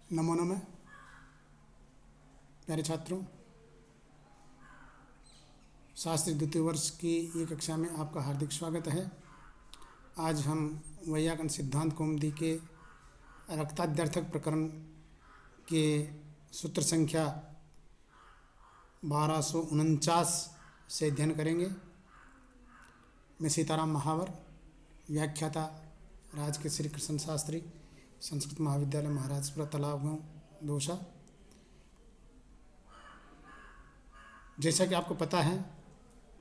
नमो नमः प्यारे छात्रों। शास्त्री द्वितीय वर्ष की ये कक्षा में आपका हार्दिक स्वागत है। आज हम वैयाकरण सिद्धांत कौमुदी के रक्ताद्यर्थक प्रकरण के सूत्र संख्या 1249 से अध्ययन करेंगे। मैं सीताराम महावर, व्याख्याता राज के श्री कृष्ण शास्त्री, संस्कृत महाविद्यालय महाराजपुरा तालाब गाँव दौसा। जैसा कि आपको पता है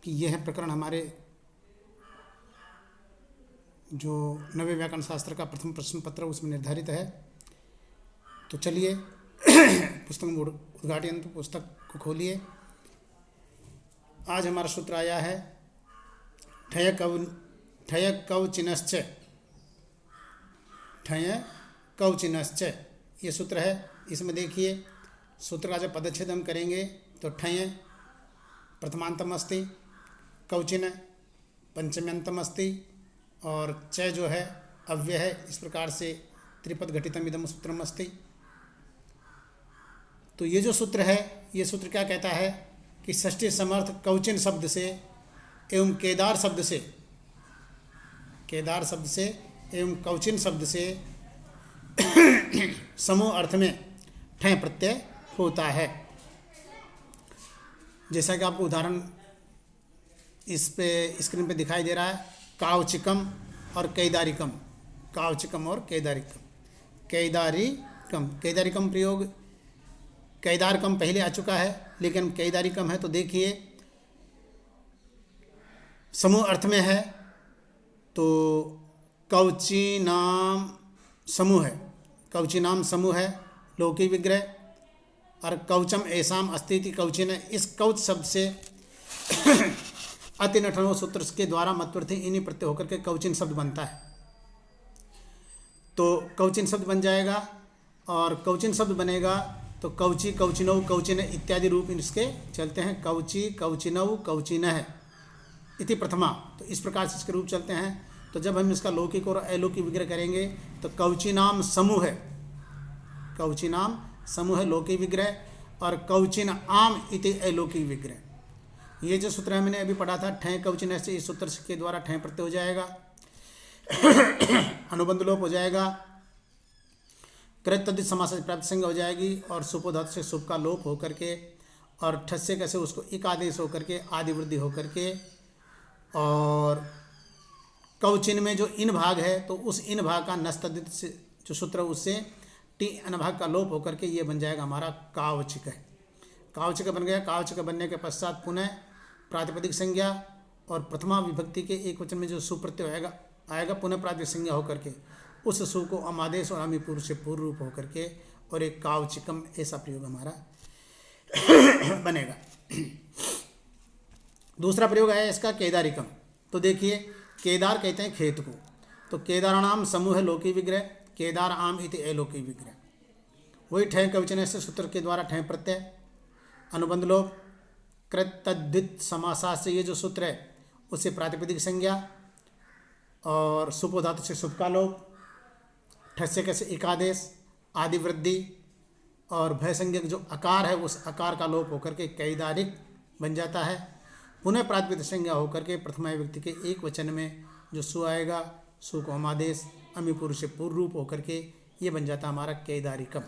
कि यह प्रकरण हमारे जो नवे व्याकरण शास्त्र का प्रथम प्रश्न पत्र उसमें निर्धारित है। तो चलिए पुस्तक में उद्घाटन, तो पुस्तक को खोलिए। आज हमारा सूत्र आया है ठय कवचिनश्च। ठय कवचिनश्च ये सूत्र है। इसमें देखिए सूत्र का जब पदच्छेद हम करेंगे तो ठय प्रथमांतम अस्ति, कवचिन पंचम्यंतम अस्ति और च जो है अव्यय है। इस प्रकार से त्रिपद घटितम इदम सूत्रम अस्ति। तो ये जो सूत्र है, ये सूत्र क्या कहता है कि षष्ठी समर्थ कवचिन शब्द से एवं केदार शब्द से एवं कवचिन शब्द से समूह अर्थ में ठय प्रत्यय होता है। जैसा कि आपको उदाहरण इस पे स्क्रीन पे दिखाई दे रहा है, कावचिकम और कैदारिकम। कावचिकम और कैदारिकम प्रयोग, कैदारकम पहले आ चुका है, लेकिन कैदारिकम है। तो देखिए समूह अर्थ में है तो कवची नाम समूह है, कवची नाम समूह है लौकिक विग्रह। और कवचम ऐसाम अस्तिति कवचिन, इस कवच शब्द से अतिनठनों सूत्र के द्वारा मत्वर्थी इन्हीं प्रत्यय होकर के कवचिन शब्द बनता है। तो कवचिन शब्द बन जाएगा और कवचिन शब्द बनेगा तो कवची, कवचिनौ, कवचिन इत्यादि रूप इसके चलते हैं। कवची, कवचिनौ, कवचिनः इति प्रथमा, तो इस प्रकार से इसके रूप चलते हैं। तो जब हम इसका लौकिक और अलौकिक विग्रह करेंगे तो कवची नाम समूह है, कवची नाम समूह है लौकिक विग्रह, और कवचिन आम इति अलौकिक विग्रह। ये जो सूत्र है मैंने अभी पढ़ा था ठय कवचिन से, इस सूत्र के द्वारा ठय प्रत्यय हो जाएगा, अनुबंध लोप हो जाएगा, कृत तद्धित समास से प्राप्त संज्ञा हो जाएगी और सुपोधातु से सुप का लोप होकर के और ठस्य कैसे उसको एक आदेश होकर के आदि वृद्धि होकर के, और कवचिन में जो इन भाग है तो उस इन भाग का नस तद्धित से जो सूत्र उससे टी अन भाग का लोप होकर के ये बन जाएगा हमारा कावचिक है। कावचिक बन गया। कावचिक बनने के पश्चात पुनः प्रातिपदिक संज्ञा और प्रथमा विभक्ति के एक वचन में जो सुप्रत्यय आएगा पुनः प्रातिपदिक संज्ञा होकर के उस सु को अमादेश और अमी पूर्व से पूर्व रूप होकर के और एक कावचिकम ऐसा प्रयोग हमारा बनेगा। दूसरा प्रयोग है इसका केदारिकम। तो देखिए केदार कहते हैं खेत को, तो केदाराणाम समूह लौकिक विग्रह, केदार आम इति अलौकिक विग्रह। वही ठय कवचन से सूत्र के द्वारा ठय प्रत्यय, अनुबंध लोप, कृत तद्धित समासा से ये जो सूत्र है उससे प्रातिपदिक संज्ञा और सुपोधातु से सुप का लोप, ठस्य कैसे एकादेश आदि वृद्धि और भय संज्ञक जो आकार है उस आकार का लोप होकर के कैदारिक बन जाता है। पुनः प्रातिपदिक संज्ञा होकर के प्रथमा व्यक्ति के एक वचन में जो सु आएगा, सु को हमादेश अमी पूर्व से पूर्व रूप होकर के ये बन जाता हमारा कैदारिकम।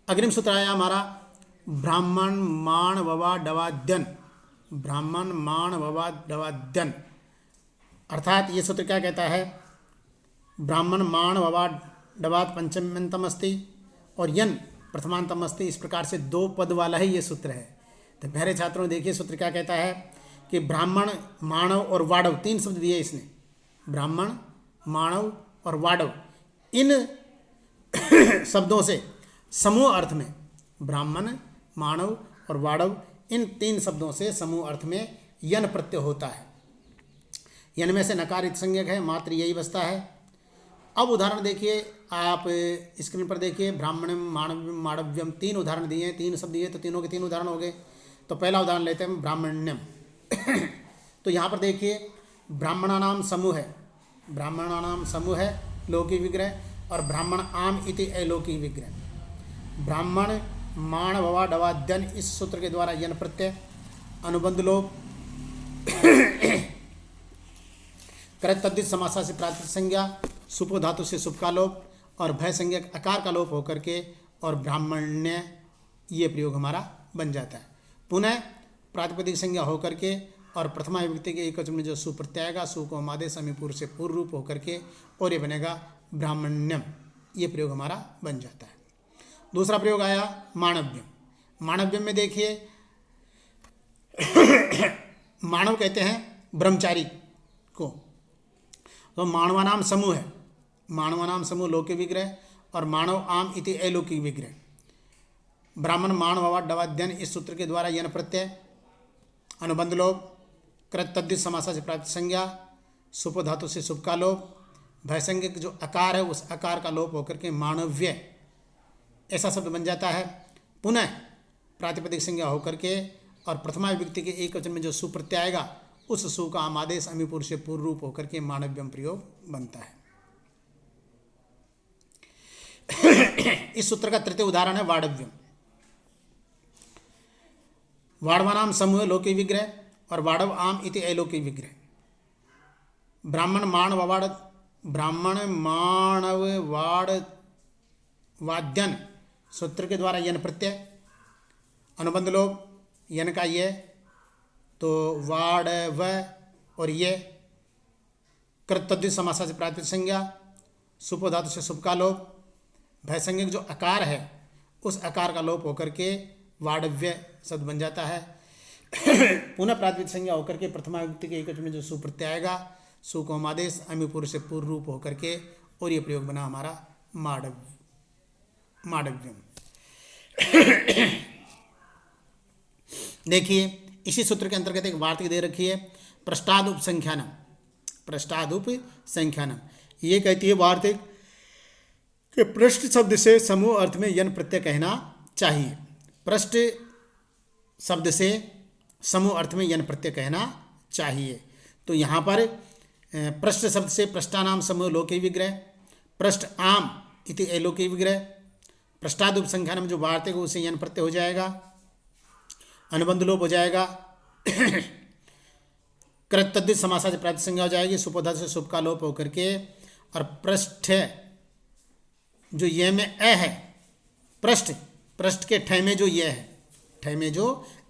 अग्रिम सूत्र आया हमारा ब्राह्मण माण ववा डवाद्यन। ब्राह्मण माण ववा डवाद्यन अर्थात ये सूत्र क्या कहता है, ब्राह्मण माण ववा डवात पंचम्यंतम अस्ति और यन प्रथमांतम अस्ति। इस प्रकार से दो पद वाला ही ये सूत्र है। तो प्यारे छात्रों देखिए सूत्र क्या कहता है कि ब्राह्मण, मानव और वाडव तीन शब्द दिए इसने। ब्राह्मण, मानव और वाडव इन शब्दों से समूह अर्थ में, ब्राह्मण, मानव और वाडव इन तीन शब्दों से समूह अर्थ में यन प्रत्यय होता है। यन में से नकारित संज्ञक है, मात्र यही बचता है। अब उदाहरण देखिए आप स्क्रीन पर देखिए, ब्राह्मण माणव्यम तीन उदाहरण दिए हैं, तीन शब्द दिए तो तीनों के तीन उदाहरण हो गए। तो पहला उदाहरण लेते हैं ब्राह्मण्यम। तो यहाँ पर देखिए ब्राह्मणानाम समूह है, ब्राह्मणानाम समूह है लौकिक विग्रह, और ब्राह्मण आम इति अलौकिक विग्रह। ब्राह्मण माण ववा डवाद्यन, इस सूत्र के द्वारा यन प्रत्यय अनुबंध लोप कृत तद्धित समासा से प्रातिपदिक संज्ञा, सुपो धातु से सुप का लोप और भय संज्ञा अकार का लोप होकर के और ब्राह्मण्य ये प्रयोग हमारा बन जाता है। पुनः प्रातिपदिक संज्ञा होकर के और प्रथमा विभक्ति के एकवचन में जो सु प्रत्यय आएगा, सु को हम आदेश समीपूर्व से पूर्व रूप होकर के और ये बनेगा ब्राह्मण्यम, ये प्रयोग हमारा बन जाता है। दूसरा प्रयोग आया माणव्यम। माणव्यम में देखिए मानव कहते हैं ब्रह्मचारी को, तो मानवानाम समूह है, मानवानाम समूह लौकिक विग्रह और मानव आम इति अलौकिक विग्रह। ब्राह्मण मानव डवाद्यन, इस सूत्र के द्वारा यन प्रत्यय अनुबंध लोप कृत तद्धित समासा से प्राप्त संज्ञा, सुप धातु से सुप का लोप, भयसंज्ञ जो अकार है उस अकार का लोप होकर के मानव्य ऐसा शब्द बन जाता है। पुनः प्रातिपदिक संज्ञा होकर के और प्रथमा विभक्ति के एक वचन में जो सु प्रत्यय आएगा उस सु का आम आदेश अमीपुर से पूर्व रूप होकर के मानव्यम प्रयोग बनता है। इस सूत्र का तृतीय उदाहरण है वाडव्यम। वाड़वानाम समूह लौकिक विग्रह और वाड़व आम इति अलौकिक विग्रह। ब्राह्मण माणव वाड़, ब्राह्मण माणव वाड़ वाद्यन, सूत्र के द्वारा यन प्रत्यय अनुबंध लोप यन का ये, तो वाड़व और ये कृत तद्धित समासा से प्रातिपदिक संज्ञा, सुपो धातु से सुप का लोप, भयसंज्ञक जो अकार है उस अकार का लोप होकर के वाड़व्य शब्द बन जाता है। पुनः प्रातिपदिक संज्ञा होकर के प्रथमा विभक्ति के एकवचन में जो सु प्रत्यय आएगा, सु को हम आदेश अमीपुर से पूर्व रूप होकर के और ये प्रयोग बना हमारा माडव्यम। देखिए इसी सूत्र के अंतर्गत एक वार्तिक दे रखी है पृष्ठादुप संख्यानम, पृष्ठादुप संख्यानम। ये कहती है वार्तिक कि पृष्ठ शब्द से समूह अर्थ में यन प्रत्यय कहना चाहिए। पृष्ठ शब्द से समूह अर्थ में यन प्रत्यय कहना चाहिए। तो यहाँ पर पृष्ठ शब्द से पृष्ठानाम समूह लौकिक विग्रह, पृष्ठ आम इति अलौकिक विग्रह, पृष्ठादुप संख्यानम जो वार्तिक उसे यन प्रत्यय हो जाएगा, अनुबंध लोप हो जाएगा, कृत तद्धित समासा से प्रातिपदिक संज्ञा हो जाएगी, सुपोधा से सुप का लोप होकर के और पृष्ठ जो ये में अ है, पृष्ठ पृष्ठ के ठय में जो ये है, ठय में जो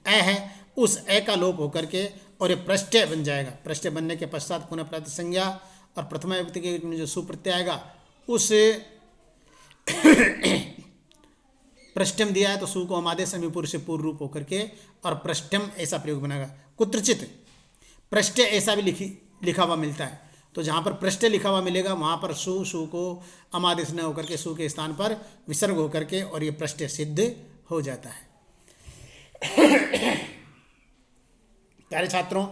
अ है उस अ का लोप होकर के और ये पृष्ठय बन जाएगा। पृष्ठय बनने के पश्चात पुनः प्रातिपदिक संज्ञा और प्रथमा विभक्ति के में जो सुप्रत्यय आएगा उस पृष्ठम दिया है तो सु को हम आदेश अमीपुर से पूर्व रूप होकर के और पृष्ठम ऐसा प्रयोग बनेगा। कुत्रचित पृष्ठय ऐसा भी लिखा हुआ मिलता है, तो जहाँ पर पृष्ठय लिखा हुआ मिलेगा वहाँ पर सु को अमादेश न होकर के सु के स्थान पर विसर्ग होकर के और ये पृष्ठय सिद्ध हो जाता है। प्यारे छात्रों,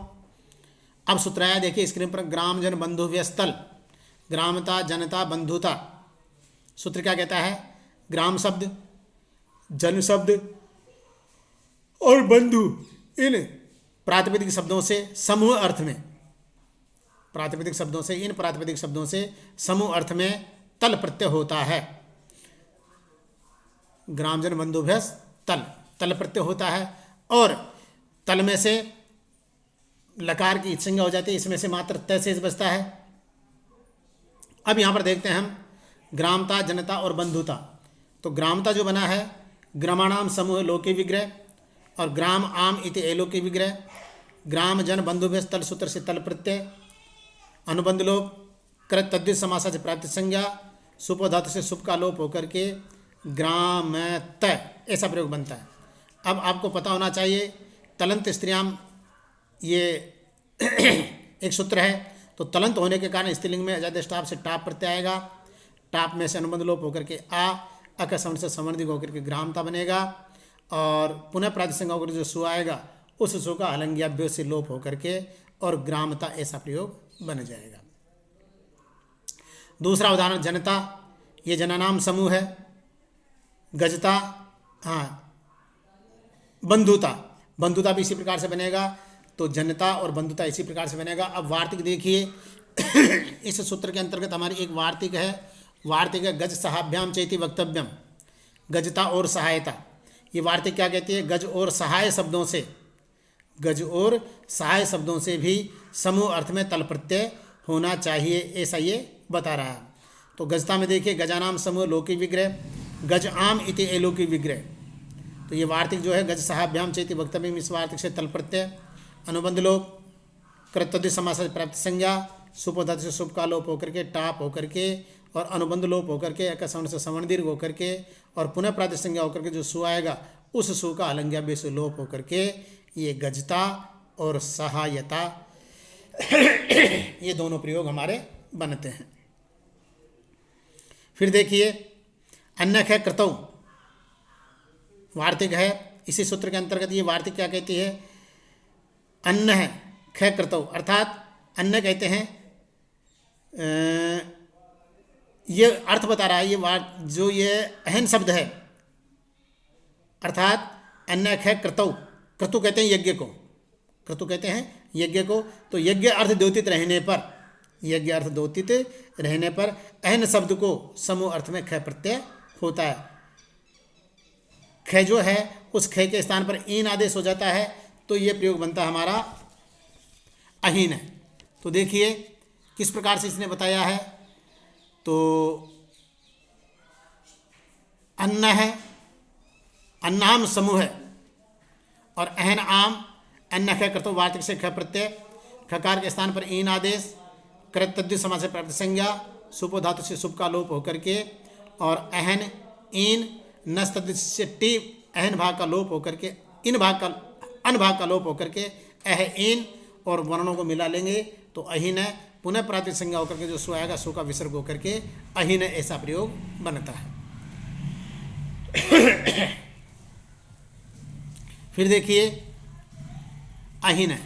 अब सूत्र आया देखिए स्क्रीन पर, ग्राम जन बंधु व्यस्तल, ग्रामता जनता बंधुता। सूत्र क्या कहता है? ग्राम शब्द, जन शब्द और बंधु इन प्रातिपदिक शब्दों से समूह अर्थ में, प्रातिपदिक शब्दों से इन प्रातिपदिक शब्दों से समूह अर्थ में तल प्रत्यय होता है। ग्राम जन बंधु व्यस्त तल, तल प्रत्यय होता है और तल में से लकार की संज्ञा हो जाती है, इसमें से मात्र तय शेष बचता है। अब यहाँ पर देखते हैं हम ग्रामता जनता और बंधुता। तो ग्रामता जो बना है ग्रामाणाम समूह लौकिक विग्रह और ग्राम आम इति अलौकिक विग्रह, ग्राम जन बंधु तल सूत्र से तल प्रत्यय, अनुबंध लोप, कृत तद्धित समासा से प्राप्त संज्ञा, सुप धातु से सुप का लोप होकर के ग्राम त ऐसा प्रयोग बनता है। अब आपको पता होना चाहिए तलंत स्त्रियाम ये एक सूत्र है, तो तलंत होने के कारण स्त्रीलिंग में अजाद स्टाप से टाप प्रत्यय आएगा, टाप में से अनुबंध लोप होकर के आ का सवर्ण से समर्दिक होकर के ग्रामता बनेगा और पुनः प्रातिसंज्ञा होकर जो सु आएगा उस सु का हलंग्याभ्यो से लोप होकर के और ग्रामता ऐसा प्रयोग बन जाएगा। दूसरा उदाहरण जनता, ये जनानाम समूह है। गजता, हाँ बंधुता, बंधुता भी इसी प्रकार से बनेगा। तो जनता और बंधुता इसी प्रकार से बनेगा। अब वार्तिक देखिए इस सूत्र के अंतर्गत हमारी एक वार्तिक है। वार्तिक है गज सहाभ्याम चेति वक्तव्यम, गजता और सहायता। ये वार्तिक क्या कहती है? गज और सहाय शब्दों से, गज और सहाय शब्दों से भी समूह अर्थ में तल प्रत्यय होना चाहिए, ऐसा ये बता रहा है। तो गजता में देखिए गजानाम समूह लौकिक विग्रह, गज आम इति अलौकिक विग्रह। तो ये वार्तिक जो है गज सहाभ्याम चेति वक्तव्यम, इस वार्तिक से तल प्रत्यय, अनुबंध लोप, कृतद्धित समास से प्राप्त संज्ञा, सुपोधातु से शुभ का लोप होकर के टाप होकर के, और अनुबंध लोप होकर के एकसवर्ण से सवर्ण दीर्घ होकर के, और पुनः प्राप्त संज्ञा होकर के जो सु आएगा उस सु का अलंज्ञा बेस लोप होकर के ये गजता और सहायता ये दोनों प्रयोग हमारे बनते हैं। फिर देखिए अन्य है कृतौ, वार्तिक है। इसी सूत्र के अंतर्गत ये वार्तिक क्या कहती है? अन्न है ख कृतौ, अर्थात अन्न कहते हैं, ये अर्थ बता रहा है ये जो ये अहन शब्द है, अर्थात अन्न ख कृतौ, क्रतु कहते हैं यज्ञ को, क्रतु कहते हैं यज्ञ को। तो यज्ञ अर्थ द्योतित रहने पर, यज्ञ अर्थ द्योतित रहने पर अहन शब्द को समूह अर्थ में ख प्रत्यय होता है। ख जो है उस ख के स्थान पर ईन आदेश हो जाता है, तो ये प्रयोग बनता है हमारा अहीन है। तो देखिए किस प्रकार से इसने बताया है। तो अन्न है, अन्नाम समूह है, और अहन आम, अन्न ख कृतो वार्तिक से ख प्रत्यय, खकार के स्थान पर ईन आदेश, कृतद्धित समास से प्राप्त संज्ञा, सुपो धातु से सुप का लोप होकर के, और अहन ईन नस तद्धित से टी अहन भाग का लोप होकर के, इन भाग का अन भाग का लोप होकर के अह ईन और वर्णों को मिला लेंगे तो अहीन है। पुनः प्रातिक संज्ञा होकर के जो सु आएगा सु का विसर्ग होकर के अहीन है, ऐसा प्रयोग बनता है। फिर देखिए अहीन है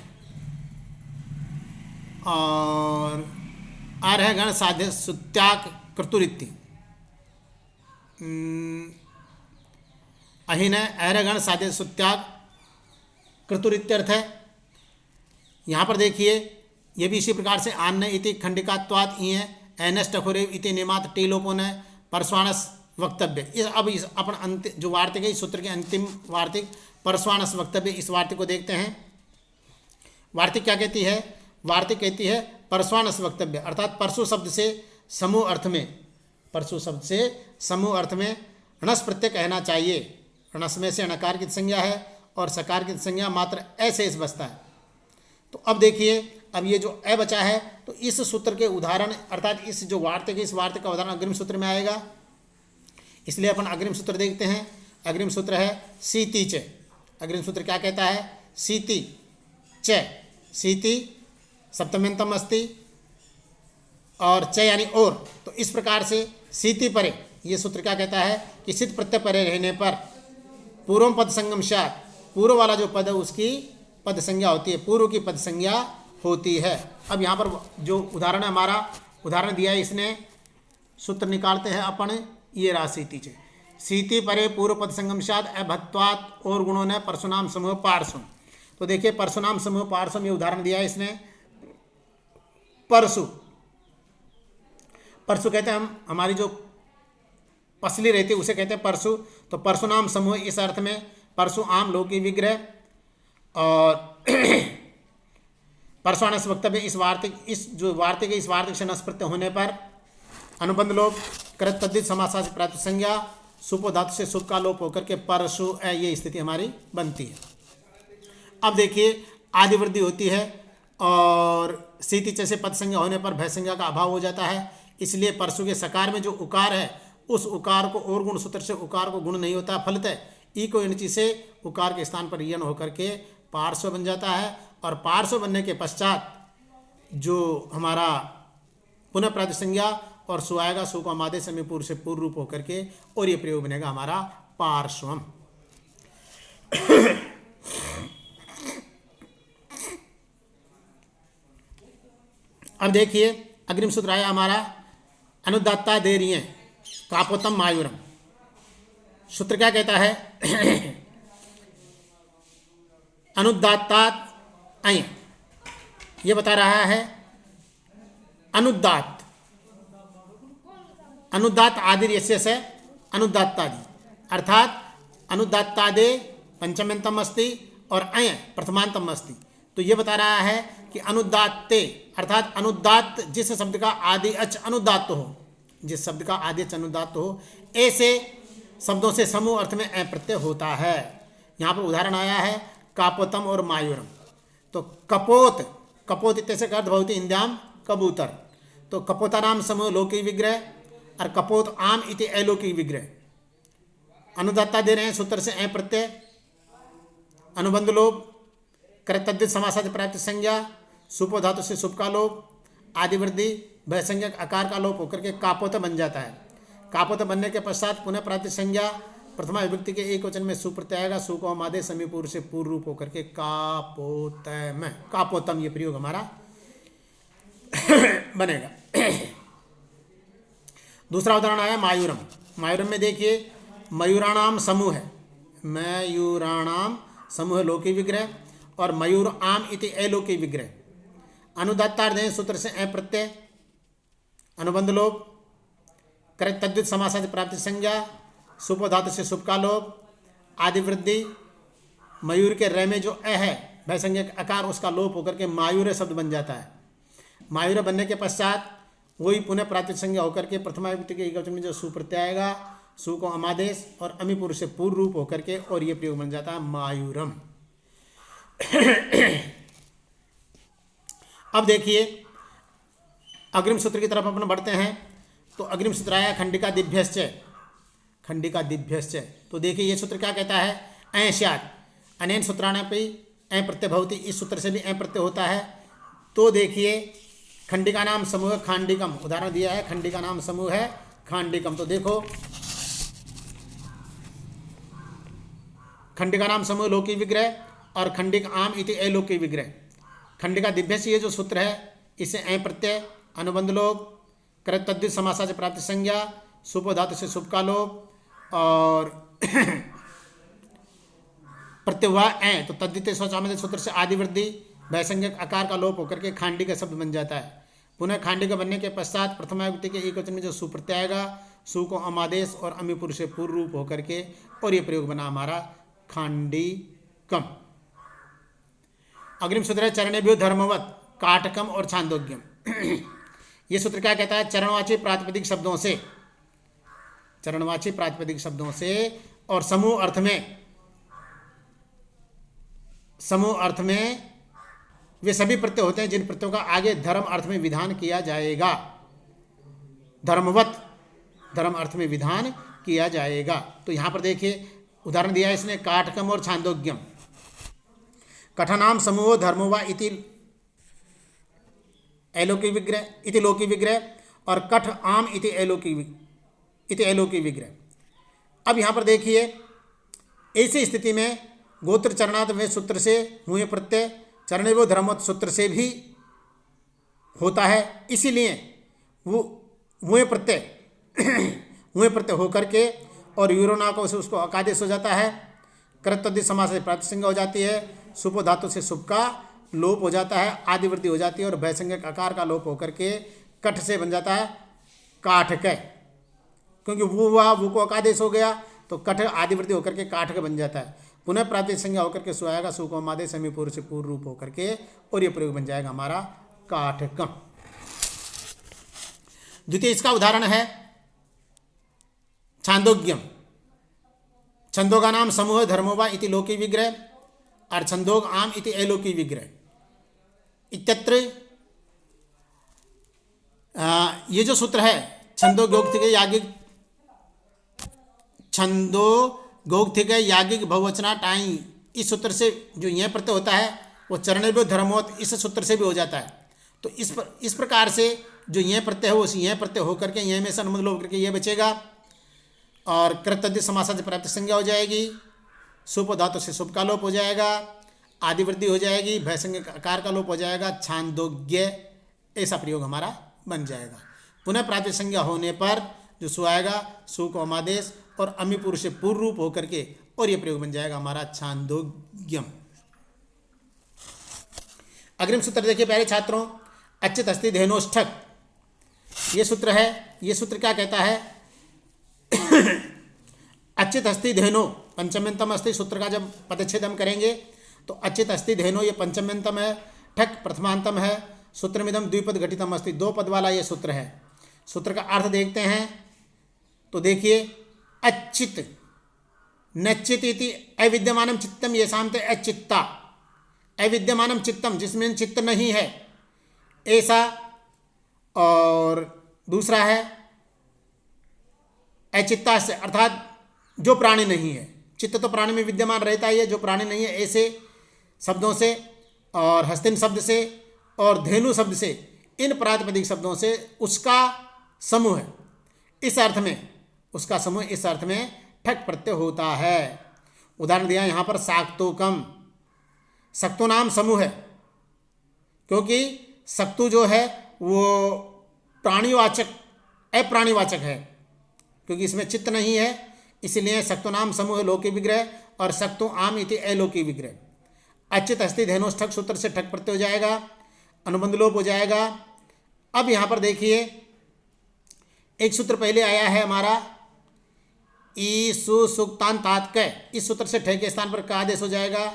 और आर्ह गण साध्य सुत्याक कृतुरित्ति, अहीन है आर्ह गण साध्य सुत्याग कृतुरित्यर्थ है। यहाँ पर देखिए ये भी इसी प्रकार से आन्न इति खंडिकात्वात् ई है, एनस टखोरे इति निमात टीलोपोन है, परस्वाणस वक्तव्य। अब इस अपन अंतिम जो वार्तिक है इस सूत्र के अंतिम वार्तिक परस्वाणस वक्तव्य, इस वार्तिक को देखते हैं। वार्तिक क्या कहती है? वार्तिक कहती है परस्वाणस वक्तव्य, अर्थात परसु शब्द से समूह अर्थ में, परसु शब्द से समूह अर्थ में णस प्रत्यय कहना चाहिए। णस में से णकार की संज्ञा है और सकार की संज्ञा मात्र ऐसे इस बचता है। तो अब देखिए अब ये जो अ बचा है तो इस सूत्र के उदाहरण, अर्थात इस जो वार्तिक है इस वार्तिक का उदाहरण अग्रिम सूत्र में आएगा, इसलिए अपन अग्रिम सूत्र देखते हैं। अग्रिम सूत्र है सीति च। अग्रिम सूत्र क्या कहता है? सीति च, सीति सप्तम्यंतम अस्ति और च यानी और। तो इस प्रकार से सीति परे ये सूत्र क्या कहता है कि सिद्ध प्रत्यय परे रहने पर पूर्व पद संगम शात, पूर्व वाला जो पद है उसकी पद संज्ञा होती है, पूर्व की पद संज्ञा होती है। अब यहाँ पर जो उदाहरण हमारा उदाहरण दिया है इसने सूत्र निकालते हैं अपन, ये राशि च सीति परे पूर्व पद संगम शाद अभत्वात् और गुणों ने परशुनाम समूह पार्श्व। तो देखिए परशुनाम समूह पार्श्व ये उदाहरण दिया है इसने। परशु, परशु कहते हैं हम, हमारी जो पसली रहती है उसे कहते हैं परशु। तो परशुनाम समूह इस अर्थ में परशु आम लौकिक विग्रह और परस्वाणस वक्तव्य, इस वार्तिक, इस जो वार्तिक है इस वार्तिक से नस प्रत्यय होने पर अनुबंध लोप, कृत तद्धित समासा से प्राप्त संज्ञा, सुपो धातु से सुप का लोप होकर के परशु ये स्थिति हमारी बनती है। अब देखिए आदि वृद्धि होती है और सीति च से पद संज्ञा होने पर भय संज्ञा का अभाव हो जाता है, इसलिए परशु के सकार में जो उकार है उस उकार को और गुण सूत्र से उकार को गुण नहीं होता, फलतः ई को इनची से उकार के स्थान पर यन होकर के पार्श्व बन जाता है। और पार्श्व बनने के पश्चात जो हमारा पुनः प्रातिक संज्ञा और सु आएगा, सु को आदेश में पूर्व से पूर्व रूप होकर के, और ये प्रयोग बनेगा हमारा पार्श्वम। अब देखिए अग्रिम सूत्र आया हमारा अनुदात्ता देरिये कापोतम मायूरम। सूत्र क्या कहता है? अनुदात्तात अय, ये बता रहा है अनुदात, अनुदात आदि यस्य से अनुदात्तादि, अर्थात अनुदात्तादे पंचम्यंतम अस्ति और अय प्रथमांतम अस्ति। तो ये बता रहा है कि अनुदात्ते अर्थात अनुदात जिस शब्द का आदि अच अनुदात हो, जिस शब्द का आदि अच अनुदात हो, ऐसे शब्दों से समूह अर्थ में अ प्रत्यय होता है। यहाँ पर उदाहरण आया है कापोतम और मायूरम। तो कपोत, कपोत इत्यस्य का अर्थ भवति हिंद्याम कबूतर। तो कपोता नाम समूह लौकिक विग्रह और कपोत आम इति अलौकिक विग्रह। अनुदात्ता दे रहे हैं सूत्र से अ प्रत्यय, अनुबंध लोप, कर्तव्य समासादि प्राप्ति संज्ञा, सुपो धातु से सुप का लोप, आदि वृद्धि, भयसंज्ञक आकार का लोप होकर के कापोत बन जाता है। कापोत बनने के पश्चात पुनः प्राप्ति संज्ञा प्रथमा विभक्ति के एक वचन में सुप्रत्यय आएगा। सु को हम आदेश समीपूर्व से पूर्व रूप होकर के कापोतम, कापोतम ये प्रयोग हमारा बनेगा। दूसरा उदाहरण आया मायूरम। मायूरम में देखिए मयूराणाम समूह है, मयूराणाम समूह लौकिक विग्रह और मयूर आम इति अलौकिक विग्रह। अनुदात्तार्थ दें सूत्र से अ प्रत्यय, अनुबंध लोप, तद्वित समासादि प्राप्ति संज्ञा, सुपो धातु से सुप का लोप, आदि वृद्धि, मयूर के र में जो अ है भयसंज्ञक आकार उसका लोप होकर के मायूर शब्द बन जाता है। मायूर बनने के पश्चात वही पुनः प्राप्ति संज्ञा होकर के प्रथमा विभक्ति के एकवचन में जो सुप्रत्यय आएगा, सु को अमादेश और अमी पुरुष से पूर्व रूप होकर के और ये प्रयोग बन जाता है मायूरम। अब देखिए अग्रिम सूत्र की तरफ अपन बढ़ते हैं। तो अग्रिम सूत्र आया खंडिका दिभ्यश्च, खंडिका दिभ्यश्च। तो देखिए ये सूत्र क्या कहता है, अय स्यात् अनेन सूत्राणापि अय प्रत्यय भवति, इस सूत्र से भी अय प्रत्यय होता है। तो देखिए खंडिका नाम समूह खांडिकम, उदाहरण दिया है खंडिका नाम समूह है खांडिकम। तो देखो खंडिका नाम समूह लौकिक विग्रह और खंडिक आम इति अलौकिक विग्रह। खंडिका दिभ्यश्च ये जो सूत्र है इसे अय प्रत्यय, अनुबंध लोप, तद्वित समासा से प्राप्ति संज्ञा, सुपो धातु से सुप का लोप और प्रत्यय हुआ अ, तो तद्वितीय स्वचामय सूत्र से आदि वृद्धि, भयसंज्ञक आकार का लोप होकर के खांडी का शब्द बन जाता है। पुनः खांडी का बनने के पश्चात प्रथमा विभक्ति के एक वचन में जो सुप्रत्यय आएगा, सु को अमादेश और अमी पुरुष से पूर्व रूप होकर के और ये प्रयोग बना हमारा खांडिकम। अग्रिम सूत्र है चरणेभ्यो धर्मवत काटकम और छांदोग्यम। ये सूत्र क्या कहता है, चरणवाची प्रातिपदिक शब्दों से, चरणवाची प्रातिपदिक शब्दों से और समूह अर्थ में, समूह अर्थ में वे सभी प्रत्यय होते हैं जिन प्रत्ययों का आगे धर्म अर्थ में विधान किया जाएगा। धर्मवत धर्म अर्थ में विधान किया जाएगा। तो यहाँ पर देखिए उदाहरण दिया है इसने काटकम और छांदोग्यम। कठनाम समूह धर्मो वा इति अलौकिक विग्रह, इति लौकिक विग्रह और कठ आम इति अलौकिक विग्रह। अब यहाँ पर देखिए ऐसी स्थिति में गोत्र चरणार्थ में सूत्र से हुए प्रत्यय चरणेभ्यो धर्मवत सूत्र से भी होता है, इसीलिए वो हुए प्रत्यय होकर के और यूरोना को से उसको अकादेश हो जाता है। कर्तव्य समास से प्राप्ति संज्ञा हो जाती है, सुपो धातु से सुप का लोप हो जाता है, आदि वृद्धि हो जाती है और भयसंज्ञक आकार का लोप होकर के कठ से बन जाता है काठक, क्योंकि वो को अकादेश हो गया तो कठ आदि वृद्धि होकर के काठक बन जाता है। पुनः प्राप्ति संज्ञा होकर के सु आएगा, सु को अमादेश समी पूर्व से पूर्व रूप होकर के और ये प्रयोग बन जाएगा हमारा काठकम। द्वितीय इसका उदाहरण है छांदोग्यम। छंदोगा नाम समूह धर्मोवा इति लौकिक विग्रह और छंदोग आम इति अलौकिक विग्रह इत्यत्र। ये जो सूत्र है छंदो गौक्तिक यागिक, छंदो गौक्तिक यागिक बहुवचना टाई, इस सूत्र से जो यह प्रत्यय होता है वो चरणेभ्यो धर्मवत इस सूत्र से भी हो जाता है। तो इस प्रकार से जो यह प्रत्यय है वो यह प्रत्यय होकर के यह में से अनुबंध लोप करके यह बचेगा और कृतद्य समासा से प्राप्ति संज्ञा हो जाएगी, सुप धातु से सुप का लोप हो जाएगा, आदि वृद्धि हो जाएगी, भयसंज्ञक आकार का लोप हो जाएगा, छांदोग्य ऐसा प्रयोग हमारा बन जाएगा। पुनः प्राप्ति संज्ञा होने पर जो सु आएगा, सु को अमादेश और अमी पुरुष से पूर्व रूप होकर के और ये प्रयोग बन जाएगा हमारा छांदोग्यम। अग्रिम सूत्र देखिए प्यारे छात्रों, अच्युत अस्ति धेनोष्ठक, ये सूत्र है। ये सूत्र क्या कहता है? अच्युत अस्ति धेनो, पंचम्यंतम अस्ति, सूत्र का जब पदच्छेद हम करेंगे तो अच्युत अस्ति धेनो, ये पंचम्यंतम है, ठक प्रथमांतम है, सूत्रमिदम द्विपद घटितम अस्ति, दो पद वाला ये सूत्र है। सूत्र का अर्थ देखते हैं तो देखिए, अच्युत नच्चित इति अविद्यमानम चित्तम येषां ते अचित्ता, अविद्यमानम चित्तम, जिसमें चित्त नहीं है ऐसा, और दूसरा है अचित्ता से, अर्थात जो प्राणी नहीं है। चित्त तो प्राणी में विद्यमान रहता ही है, जो प्राणी नहीं है, ऐसे शब्दों से और हस्तिन शब्द से और धेनु शब्द से, इन प्रातिपदिक शब्दों से उसका समूह है, इस अर्थ में, उसका समूह इस अर्थ में ठक प्रत्यय होता है। उदाहरण दिया यहाँ पर शाक्तोकम, शक्तो नाम समूह है, क्योंकि शक्तु जो है वो प्राणीवाचक अप्राणीवाचक है, क्योंकि इसमें चित्त नहीं है, इसलिए शक्तो नाम समूह लौकिक विग्रह, और शक्तो आम इति अलौकिक विग्रह। अच्युत अस्ति धेनोष्ठक सूत्र से ठक प्रत्यय हो जाएगा, अनुबंध लोप हो जाएगा। अब यहाँ पर देखिए, एक सूत्र पहले आया है हमारा ई सु सुक्तान तात्कय, इस सूत्र से ठय के स्थान पर का आदेश हो जाएगा,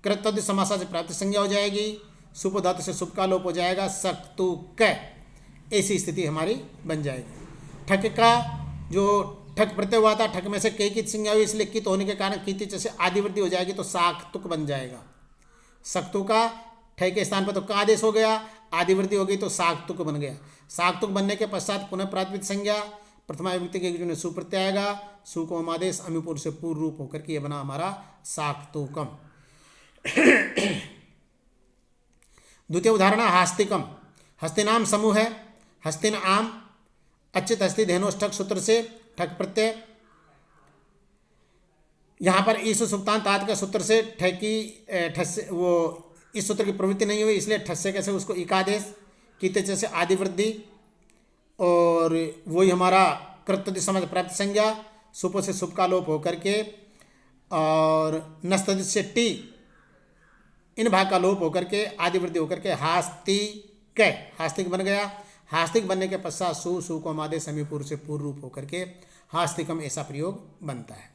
कृतद्ध समासा से प्राप्त संज्ञा हो जाएगी, सुप धातु से सुप का लोप हो जाएगा, सक्तु क, ऐसी स्थिति हमारी बन जाएगी। ठक का जो ठक प्रत्यय हुआ था, ठक में से कई की संज्ञा हुई, इसलिए कित होने के कारण कीति जैसे आदिवृद्धि हो जाएगी तो साक्तुक बन जाएगा। सक्तु का ठय के स्थान पर तो का आदेश हो गया, आदिवृद्धि हो गई तो साक्तुक बन गया। साक्तुक बनने के पश्चात पुनः प्रातिपदिक संज्ञा, प्रथमा विभक्ति के जो सुप्रत्यय आएगा, सु को आदेश अमिपुर से पूर्व रूप होकर के ये बना हमारा साक्तुकम। द्वितीय उदाहरण हास्तिकम, हस्तिनाम समूह है, हस्तिन आम, अच्युत अस्ति धेनोष्ठक सूत्र से ठक प्रत्यय, यहाँ पर ईसु सुक्तान तात के सूत्र से ठकी ठस, वो इस सूत्र की प्रवृत्ति नहीं हुई, इसलिए ठस्से कैसे उसको इकादेश, कीते जैसे आदि वृद्धि, और वही हमारा कृतद्ध समास प्राप्त संज्ञा, सुप से सुप का लोप होकर के, और नस्तद्ध से टी, इन भाग का लोप होकर के आदि वृद्धि होकर के हास्तिक, हास्तिक बन गया। हास्तिक बनने के पश्चात सु को मादे समीपुर से पूर्व रूप होकर के हास्तिकम, ऐसा प्रयोग बनता है।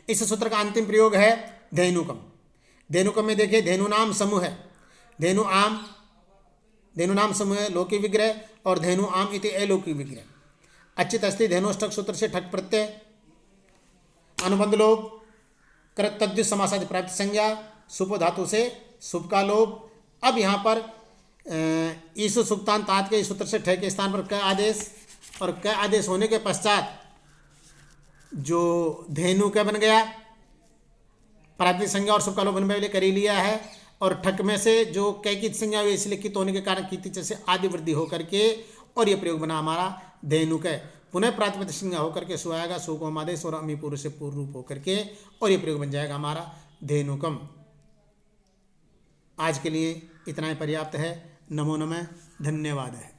इस सूत्र का अंतिम प्रयोग है धेनुकम। धेनुकम में देखिए, धेनु नाम समूह है, धेनु आम, धेनु नाम समूह है लौकिक विग्रह, और धेनु आम इति अलौकिक विग्रह। अच्युत अस्ति धेनोष्ठक सूत्र से ठक प्रत्यय, अनुबंध लोप, कृतद्ध समासादि प्राप्त संज्ञा, सुप धातु से सुप का लोप। अब यहाँ पर ईसु सुक्तान तात के सूत्र से ठय के स्थान पर क आदेश, और क आदेश होने के पश्चात जो धेनु का बन गया, प्रातिपदिक संज्ञा और सुप का लोप बन पहले कर ही लिया है, और ठक में से जो कै की संज्ञा हुई, इसलिए कित होने के कारण कीति से आदि वृद्धि होकर के, और ये प्रयोग बना हमारा धेनुक है। पुनः प्रातिपदिक संज्ञा होकर के सु आएगा, सु को आदेश और अमी पूर्व से पूर्व रूप होकर के, और ये प्रयोग बन जाएगा हमारा धेनुकम। आज के लिए इतना ही पर्याप्त है। नमो नमः, धन्यवाद है।